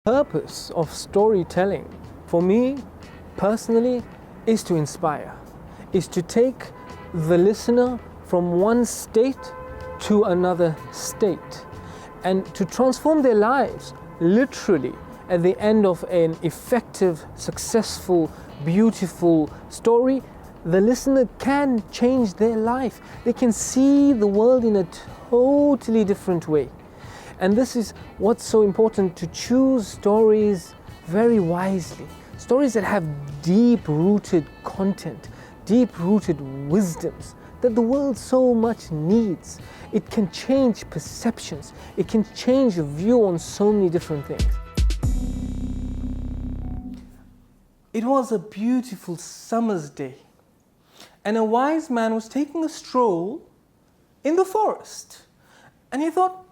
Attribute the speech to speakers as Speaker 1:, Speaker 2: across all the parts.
Speaker 1: Purpose of storytelling, for me personally, is to inspire, is to take the listener from one state to another state and to transform their lives literally at the end of an effective, successful, beautiful story. The listener can change their life. They can see the world in a totally different way. And this is what's so important, to choose stories very wisely. Stories that have deep-rooted content, deep-rooted wisdoms that the world so much needs. It can change perceptions. It can change a view on so many different things. It was a beautiful summer's day, and a wise man was taking a stroll in the forest. And he thought,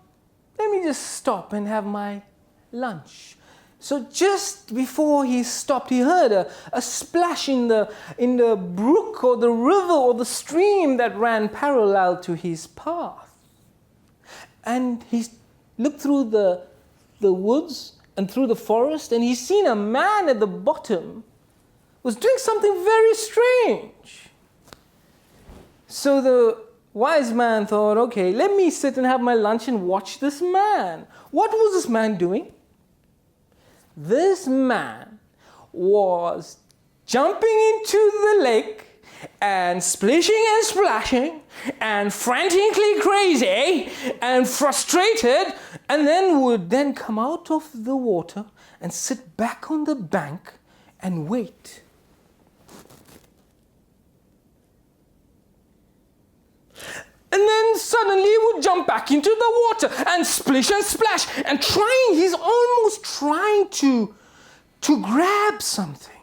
Speaker 1: let me just stop and have my lunch. So just before he stopped, he heard a splash in the brook or the river or the stream that ran parallel to his path. And he looked through the woods and through the forest, and he seen a man at the bottom was doing something very strange. So the wise man thought, okay, let me sit and have my lunch and watch this man. What was this man doing? This man was jumping into the lake and splishing and splashing and frantically crazy and frustrated, and then would then come out of the water and sit back on the bank and wait. And then suddenly would jump back into the water and splish and splash and he's almost trying to grab something.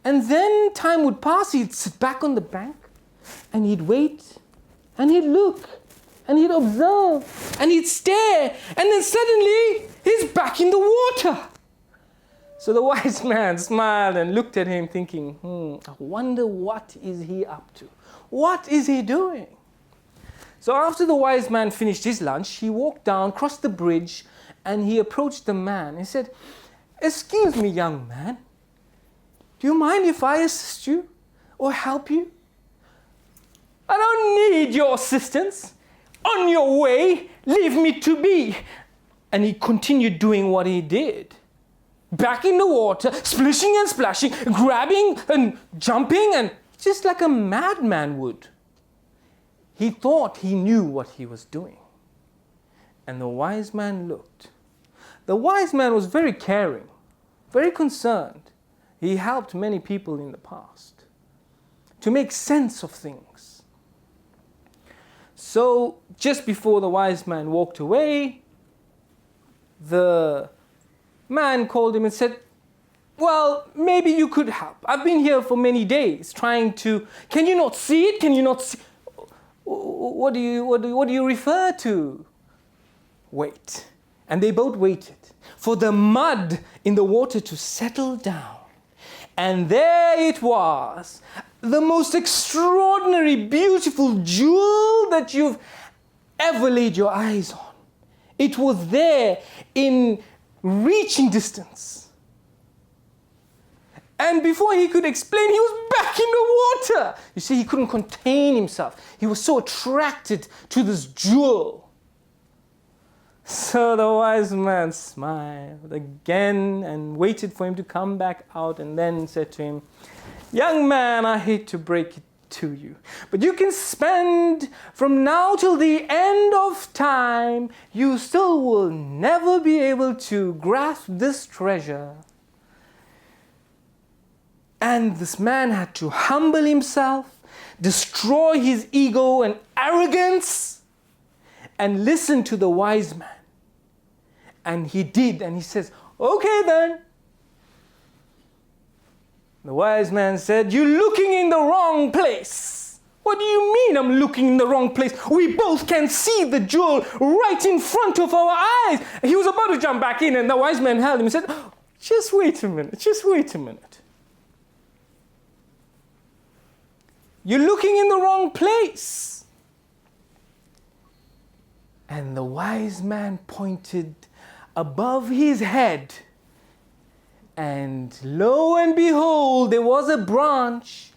Speaker 1: And then time would pass, he'd sit back on the bank and he'd wait and he'd look and he'd observe and he'd stare, and then suddenly he's back in the water. So the wise man smiled and looked at him thinking, I wonder what is he up to? What is he doing? So after the wise man finished his lunch, he walked down, crossed the bridge, and he approached the man. He said, excuse me, young man, do you mind if I assist you or help you? I don't need your assistance. On your way, leave me to be. And he continued doing what he did. Back in the water, splishing and splashing, grabbing and jumping, and just like a madman would. He thought he knew what he was doing. And the wise man looked. The wise man was very caring, very concerned. He helped many people in the past to make sense of things. So just before the wise man walked away, the man called him and said, well, maybe you could help. I've been here for many days trying to... Can you not see it? Can you not see... What do you refer to? Wait. And they both waited for the mud in the water to settle down. And there it was, the most extraordinary, beautiful jewel that you've ever laid your eyes on. It was there in reaching distance. And before he could explain, he was back in the water. You see, he couldn't contain himself. He was so attracted to this jewel. So the wise man smiled again and waited for him to come back out, and then said to him, young man, I hate to break it to you, but you can spend from now till the end of time, you still will never be able to grasp this treasure. And this man had to humble himself, destroy his ego and arrogance, and listen to the wise man. And he did, and he says, okay then. The wise man said, you're looking in the wrong place. What do you mean I'm looking in the wrong place? We both can see the jewel right in front of our eyes. He was about to jump back in, and the wise man held him and said, just wait a minute. You're looking in the wrong place. And the wise man pointed above his head. And lo and behold, there was a branch,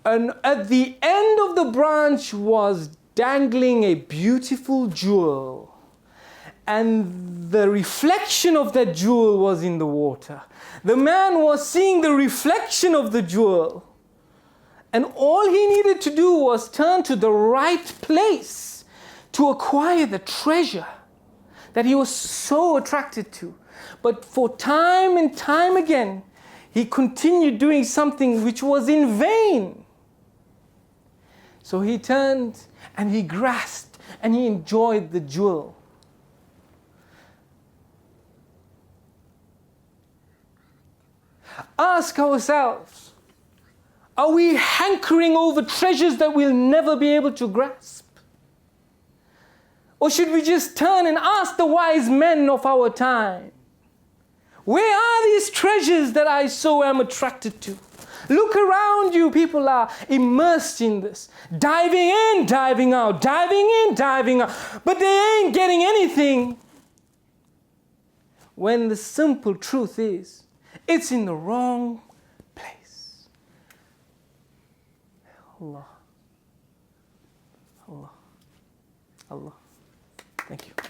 Speaker 1: and at the end of the branch was dangling a beautiful jewel. And the reflection of that jewel was in the water. The man was seeing the reflection of the jewel. And all he needed to do was turn to the right place to acquire the treasure that he was so attracted to. But for time and time again, he continued doing something which was in vain. So he turned and he grasped and he enjoyed the jewel. Ask ourselves, are we hankering over treasures that we'll never be able to grasp? Or should we just turn and ask the wise men of our time, where are these treasures that I so am attracted to? Look around you, people are immersed in this, diving in, diving out, diving in, diving out, but they ain't getting anything. When the simple truth is, it's in the wrong place. Allah. Allah. Allah. Thank you.